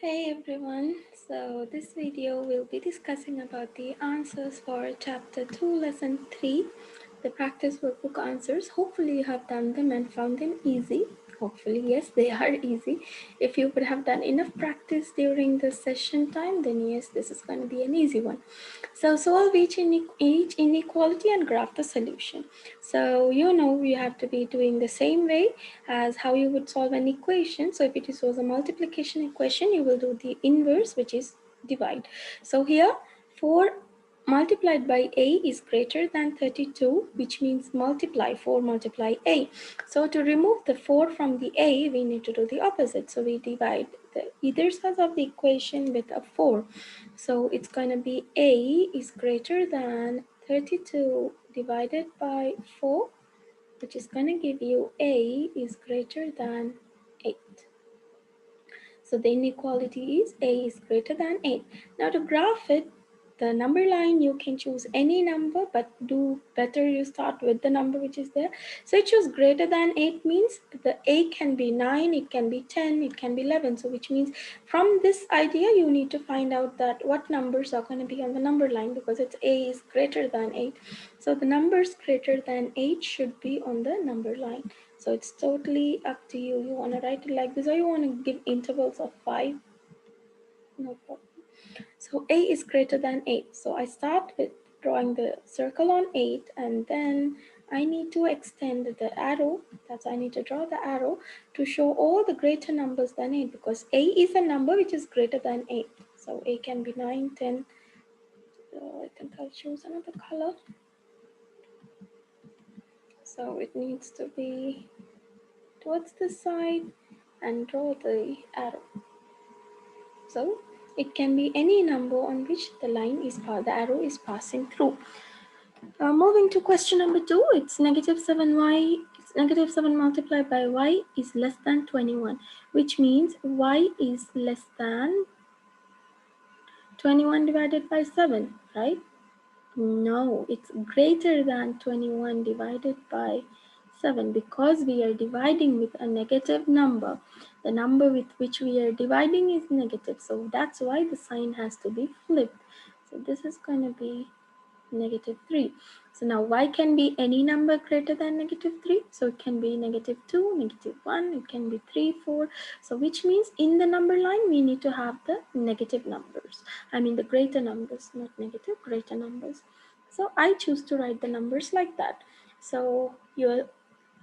Hey everyone, so this video will be discussing about the answers for chapter 2 lesson 3, the practice workbook answers. Hopefully you have done them and found them easy. Hopefully, yes, they are easy. If you would have done enough practice during the session time, then yes, this is going to be an easy one. So solve each inequality and graph the solution. So you have to be doing the same way as how you would solve an equation. So if it was a multiplication equation, you will do the inverse, which is divide. So here 4 multiplied by a is greater than 32, which means multiply 4 multiply a. So to remove the 4 from the a, we need to do the opposite. So we divide the either side of the equation with a 4. So it's going to be a is greater than 32 divided by 4, which is going to give you a is greater than 8. So the inequality is a is greater than 8. Now to graph it, the number line, you can choose any number, but do better you start with the number which is there. So it choose greater than 8 means the a can be 9, it can be 10, it can be 11. So which means from this idea, you need to find out that what numbers are going to be on the number line, because it's a is greater than 8. So the numbers greater than 8 should be on the number line. So it's totally up to you. You want to write it like this or you want to give intervals of 5? No problem. So a is greater than 8. So I start with drawing the circle on 8, and then I need to extend the arrow. That's I need to draw the arrow to show all the greater numbers than 8, because a is a number which is greater than 8. So a can be 9, 10. I think I'll choose another color. So it needs to be towards the side and draw the arrow. So it can be any number on which the arrow is passing through. Moving to question number 2, it's negative 7y. It's negative 7 multiplied by y is less than 21, which means y is less than 21 divided by 7, right? No, it's greater than 21 divided by 7, because we are dividing with a negative number. The number with which we are dividing is negative, so that's why the sign has to be flipped. So this is going to be negative 3. So now y can be any number greater than negative 3. So it can be negative 2, negative 1, it can be 3, 4. So which means in the number line, we need to have the negative numbers. I mean the greater numbers, not negative, greater numbers. So I choose to write the numbers like that. So your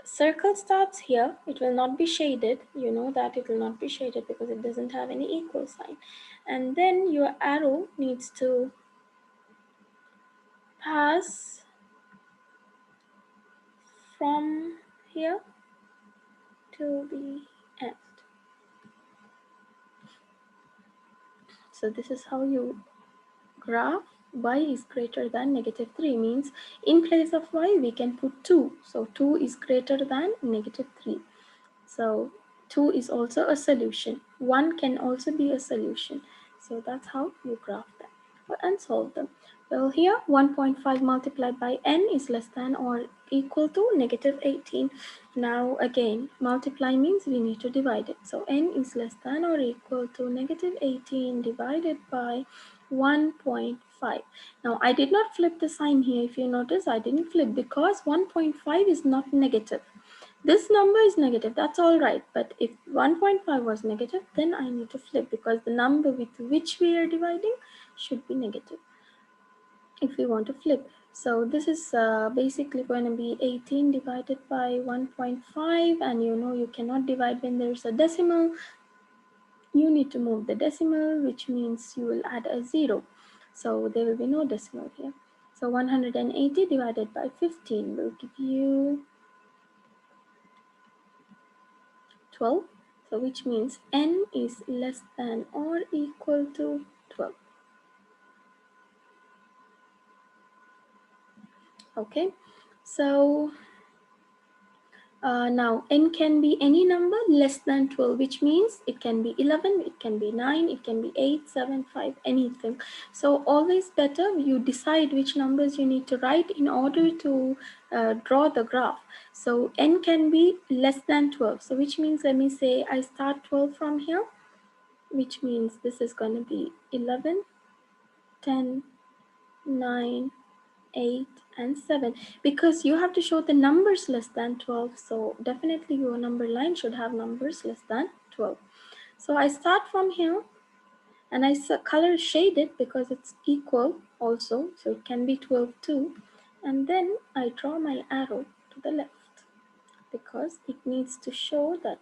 circle starts here. It will not be shaded. You know that it will not be shaded because it doesn't have any equal sign. And then your arrow needs to pass from here to the end. So this is how you graph y is greater than negative 3, means in place of y we can put 2. So 2 is greater than negative 3. So 2 is also a solution. 1 can also be a solution. So that's how you graph them and solve them. Well, here 1.5 multiplied by n is less than or equal to negative 18. Now again, multiply means we need to divide it. So n is less than or equal to negative 18 divided by 1.5. Now I did not flip the sign here. If you notice, I didn't flip because 1.5 is not negative. This number is negative, that's all right. But if 1.5 was negative, then I need to flip, because the number with which we are dividing should be negative if we want to flip. So this is basically going to be 18 divided by 1.5, and you cannot divide when there's a decimal. You need to move the decimal, which means you will add a 0. So there will be no decimal here. So 180 divided by 15 will give you 12. So which means n is less than or equal to 12. Okay, so now n can be any number less than 12, which means it can be 11, it can be 9, it can be 8, 7, 5, anything. So always better you decide which numbers you need to write in order to draw the graph. So n can be less than 12. So which means, let me say I start 12 from here. which means this is going to be 11, 10, 9, 8, and 7, because you have to show the numbers less than 12. So definitely your number line should have numbers less than 12. So I start from here, and I color shade it because it's equal also, so it can be 12 too. And then I draw my arrow to the left because it needs to show that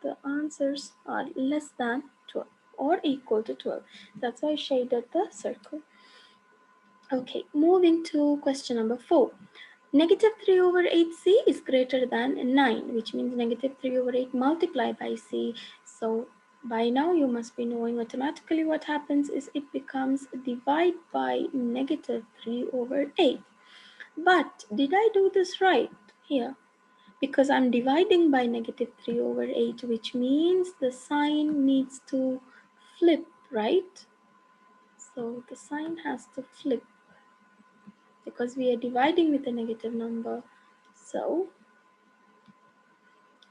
the answers are less than 12 or equal to 12. That's why I shaded the circle. Okay, moving to question number 4. Negative 3 over 8c is greater than 9, which means negative 3 over 8 multiplied by c. So by now you must be knowing automatically what happens is it becomes divide by negative 3 over 8. But did I do this right here? Because I'm dividing by negative 3 over 8, which means the sign needs to flip, right? So the sign has to flip because we are dividing with a negative number. So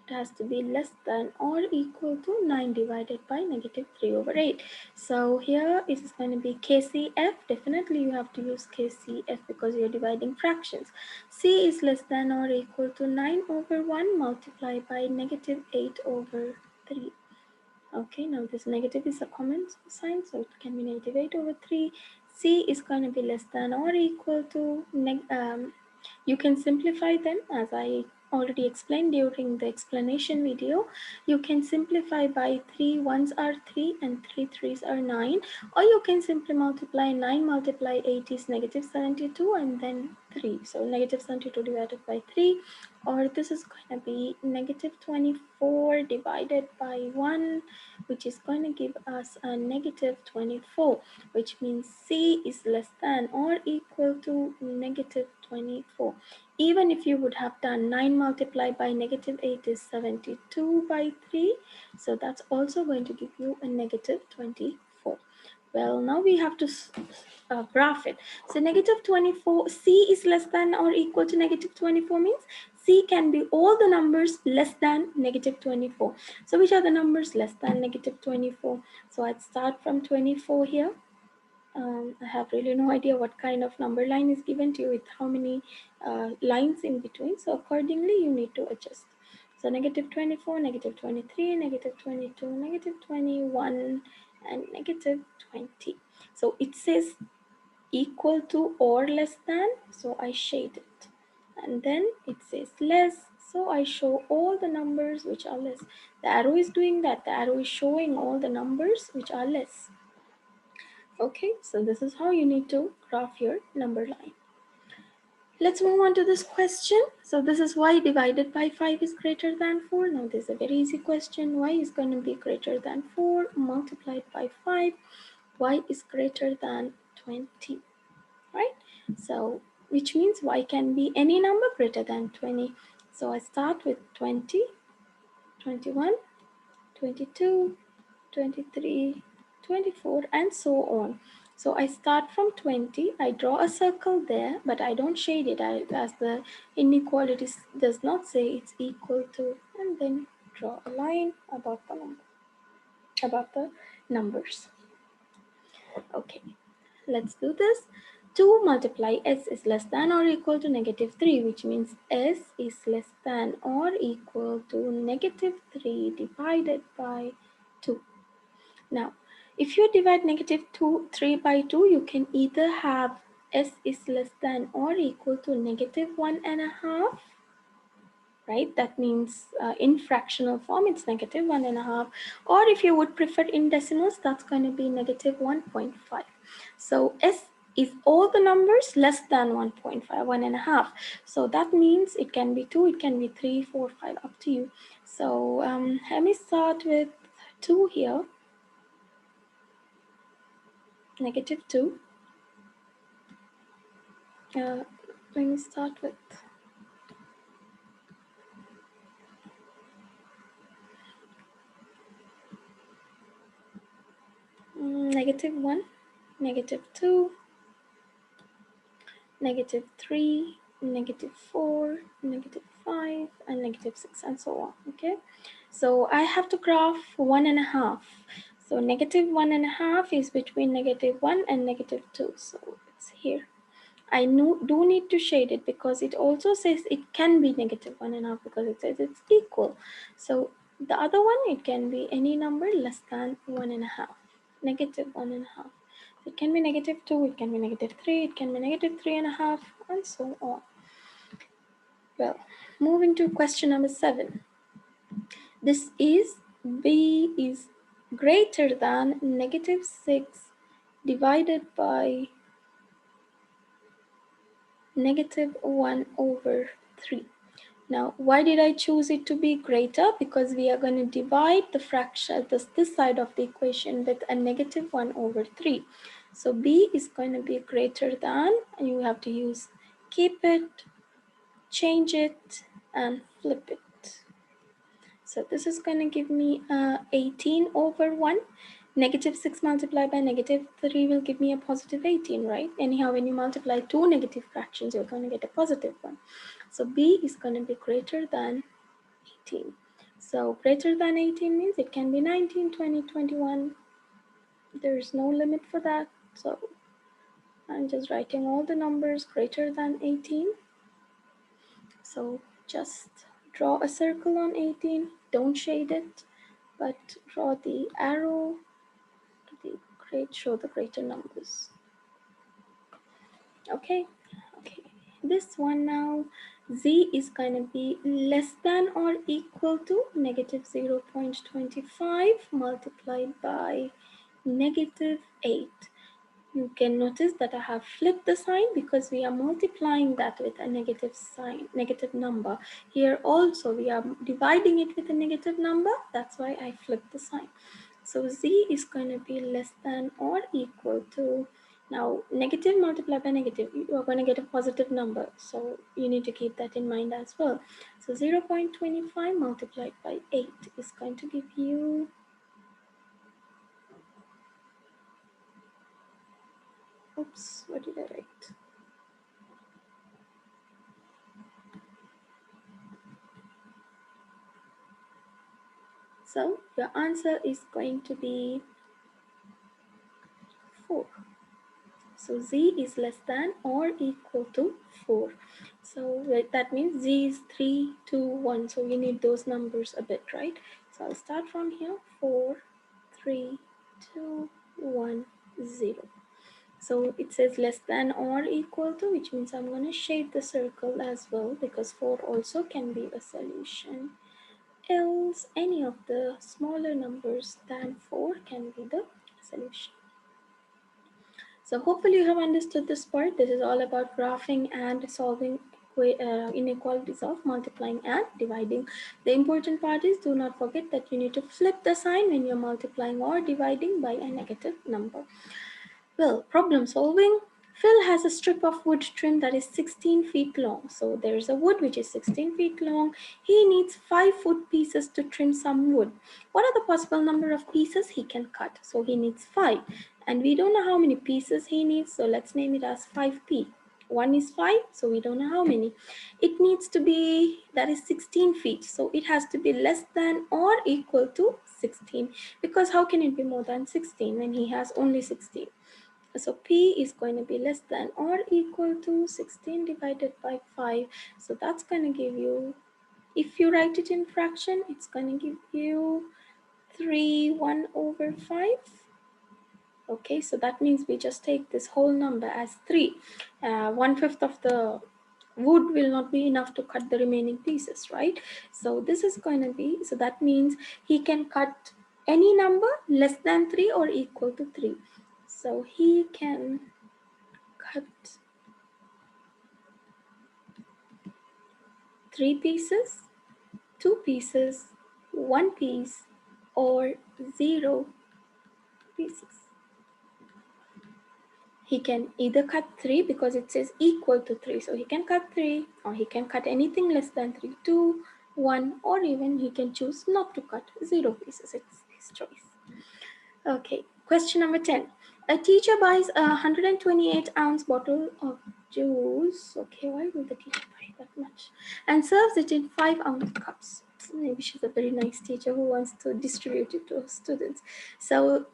it has to be less than or equal to 9 divided by negative 3 over 8. So here it is going to be KCF. Definitely you have to use KCF because you're dividing fractions. C is less than or equal to 9 over 1 multiplied by negative 8 over 3. Okay, now this negative is a common sign, so it can be negative 8 over 3. C is going to be less than or equal to, you can simplify them as I already explained during the explanation video. You can simplify by 3 ones are 3 and 3 threes are 9, or you can simply multiply 9 multiply 8 is negative 72 and then 3. So negative 72 divided by 3, or this is going to be negative 24 divided by 1, which is going to give us a negative 24, which means C is less than or equal to negative 24. Even if you would have done 9 multiplied by negative 8 is 72 by 3, so that's also going to give you a negative 24. Well, now we have to graph it. So negative 24, C is less than or equal to negative 24 means C can be all the numbers less than negative 24. So which are the numbers less than negative 24? So I'd start from 24 here. I have really no idea what kind of number line is given to you with how many lines in between. So accordingly, you need to adjust. So negative 24, negative 23, negative 22, negative 21, and negative 20. So it says equal to or less than, so I shade it. And then it says less, so I show all the numbers which are less. The arrow is doing that. The arrow is showing all the numbers which are less. Okay, so this is how you need to graph your number line. Let's move on to this question. So this is y divided by 5 is greater than 4. Now this is a very easy question. Y is going to be greater than 4 multiplied by 5. Y is greater than 20, right? So which means y can be any number greater than 20. So I start with 20, 21, 22, 23, 24, and so on. So I start from 20, I draw a circle there, but I don't shade it as the inequality does not say it's equal to, and then draw a line above the numbers. Okay, let's do this. 2 multiply s is less than or equal to negative 3, which means s is less than or equal to negative 3 divided by 2. Now, if you divide negative 3 by 2, you can either have s is less than or equal to negative 1.5, right? That means in fractional form, it's negative 1.5. Or if you would prefer in decimals, that's going to be negative 1.5. So s is all the numbers less than 1.5, 1.5. So that means it can be 2, it can be 3, 4, 5, up to you. So let me start with 2 here. Negative 2. Let me start with negative 1, negative 2, negative 3, negative 4, negative 5, and negative 6, and so on. Okay, so I have to graph 1.5. So negative 1.5 is between negative 1 and negative 2. So it's here. I do need to shade it because it also says it can be negative 1.5 because it says it's equal. So the other one, it can be any number less than 1.5, negative 1.5. It can be negative 2, it can be negative 3, it can be negative 3.5, and so on. Well, moving to question number 7. This is b is greater than negative 6 divided by negative 1 over 3. Now, why did I choose it to be greater? Because we are going to divide the fraction, this side of the equation, with a negative 1 over 3. So b is going to be greater than, and you have to use keep it, change it, and flip it. So this is going to give me 18 over 1. Negative 6 multiplied by negative 3 will give me a positive 18, right? Anyhow, when you multiply two negative fractions, you're going to get a positive one. So b is going to be greater than 18. So greater than 18 means it can be 19, 20, 21. There's no limit for that. So I'm just writing all the numbers greater than 18. So just draw a circle on 18. Don't shade it, but draw the arrow to the show the greater numbers. Okay. This one now, z is going to be less than or equal to negative 0.25 multiplied by negative 8. You can notice that I have flipped the sign because we are multiplying that with a negative sign, negative number. Here also we are dividing it with a negative number. That's why I flipped the sign. So z is going to be less than or equal to, now negative multiplied by negative, you are going to get a positive number. So you need to keep that in mind as well. So 0.25 multiplied by 8 is going to give you, oops, what did I write? So your answer is going to be 4. So z is less than or equal to 4. So that means z is 3, 2, 1. So we need those numbers a bit, right? So I'll start from here. 4, 3, 2, 1, 0. So it says less than or equal to, which means I'm going to shade the circle as well because 4 also can be a solution. Else any of the smaller numbers than 4 can be the solution. So hopefully you have understood this part. This is all about graphing and solving inequalities of multiplying and dividing. The important part is, do not forget that you need to flip the sign when you're multiplying or dividing by a negative number. Well, problem solving. Phil has a strip of wood trim that is 16 feet long. So there's a wood which is 16 feet long. He needs 5 foot pieces to trim some wood. What are the possible number of pieces he can cut? So he needs 5. And we don't know how many pieces he needs. So let's name it as 5p. 1 is 5, so we don't know how many. It needs to be, that is 16 feet. So it has to be less than or equal to 16. Because how can it be more than 16 when he has only 16? So P is going to be less than or equal to 16 divided by 5. So that's going to give you, if you write it in fraction, it's going to give you 3, 1 over 5. Okay, so that means we just take this whole number as 3. 1/5 of the wood will not be enough to cut the remaining pieces, right? So this is going to be, so that means he can cut any number less than 3 or equal to 3. So he can cut 3 pieces, 2 pieces, 1 piece, or 0 pieces. He can either cut 3 because it says equal to 3. So he can cut 3, or he can cut anything less than 3, 2, 1, or even he can choose not to cut 0 pieces. It's his choice. Okay, question number 10. A teacher buys a 128-ounce bottle of juice. Okay, why will the teacher buy that much? And serves it in 5-ounce cups. Maybe she's a very nice teacher who wants to distribute it to students. So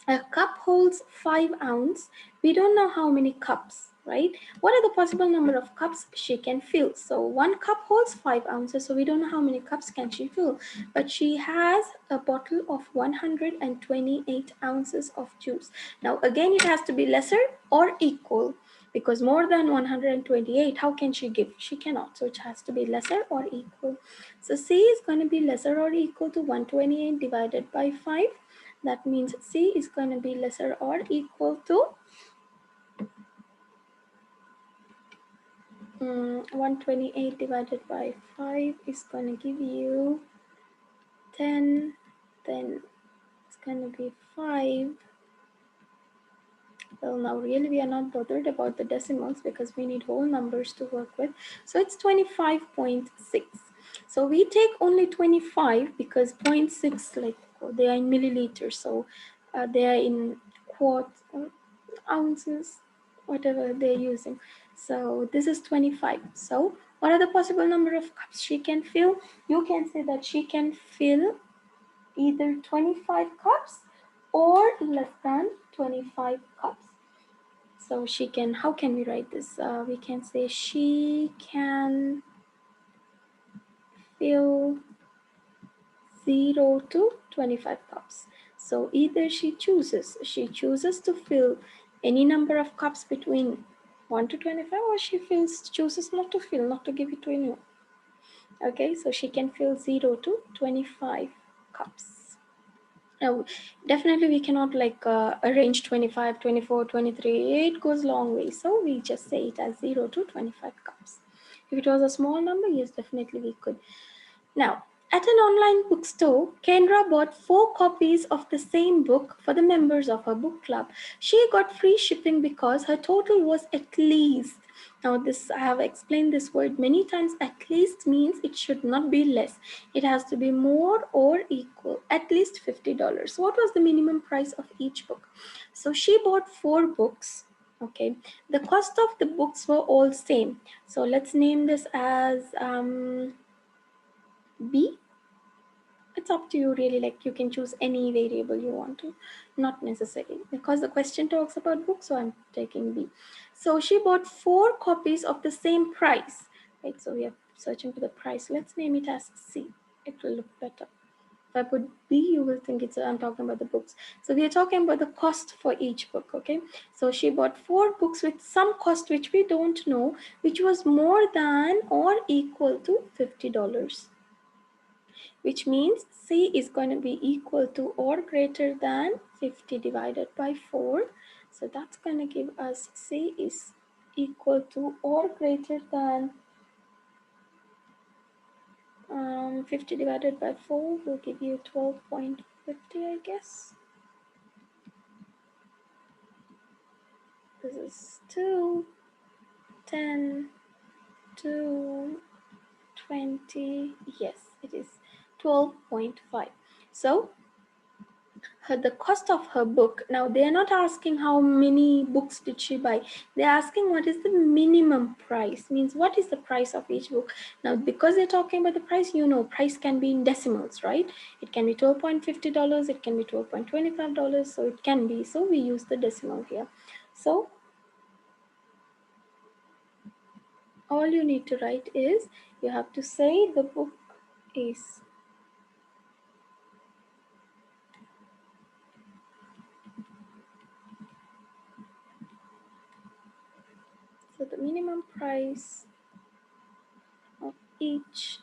a cup holds 5 ounces. We don't know how many cups, right? What are the possible number of cups she can fill? So one cup holds 5 ounces, so we don't know how many cups can she fill. But she has a bottle of 128 ounces of juice. Now again, it has to be lesser or equal, because more than 128, how can she give? She cannot, so it has to be lesser or equal. So C is going to be lesser or equal to 128 divided by 5. That means C is going to be lesser or equal to 128 divided by 5 is going to give you 10. Then it's going to be 5. Well, now really we are not bothered about the decimals because we need whole numbers to work with. So it's 25.6. So we take only 25 because 0.6, like they are in milliliters, so they are in quarts, ounces, whatever they're using. So this is 25. So what are the possible number of cups she can fill? You can say that she can fill either 25 cups or less than 25 cups. So she can, how can we write this? We can say she can fill 0 to 25 cups. So either she chooses to fill any number of cups between 1 to 25, or she chooses not to fill, not to give it to anyone. Okay, so she can fill 0 to 25 cups. Now, definitely we cannot like arrange 25, 24, 23. It goes long way. So we just say it as 0 to 25 cups. If it was a small number, yes, definitely we could. Now, at an online bookstore, Kendra bought 4 copies of the same book for the members of her book club. She got free shipping because her total was at least. Now, this I have explained this word many times. At least means it should not be less. It has to be more or equal. At least $50. What was the minimum price of each book? So she bought 4 books. Okay, the cost of the books were all same. So let's name this as B. It's up to you really, like you can choose any variable you want to, not necessarily, because the question talks about books, so I'm taking B. So she bought 4 copies of the same price, right? So we are searching for the price. Let's name it as C. It will look better. If I put B, you will think I'm talking about the books. So we are talking about the cost for each book, okay? So she bought 4 books with some cost which we don't know, which was more than or equal to $50. Which means C is going to be equal to or greater than 50 divided by 4. So that's going to give us C is equal to or greater than 50 divided by 4 will give you 12.50, I guess. This is 2, 10, 2, 20. Yes, it is 12.5. So the cost of her book, now they are not asking how many books did she buy, they're asking what is the minimum price, means what is the price of each book. Now because they're talking about the price, you know price can be in decimals, right? It can be $12.50, it can be $12.25, so it can be, so we use the decimal here. So all you need to write is, you have to say the book is so the minimum price of each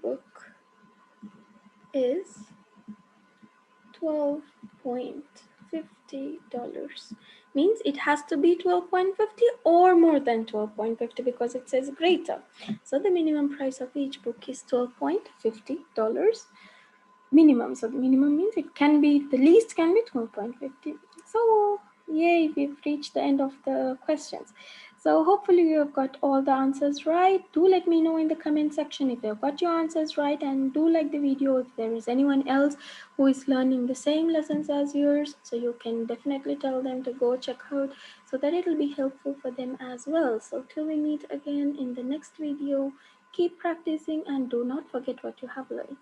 book is $12.50, means it has to be 12.50 or more than 12.50 because it says greater. So the minimum price of each book is $12.50 minimum. So the minimum means it can be, the least can be 12.50. So yay, we've reached the end of the questions. So hopefully you have got all the answers right. Do let me know in the comment section if you've got your answers right, and do like the video if there is anyone else who is learning the same lessons as yours, so you can definitely tell them to go check out, so that it will be helpful for them as well. So till we meet again in the next video, Keep practicing and do not forget what you have learned.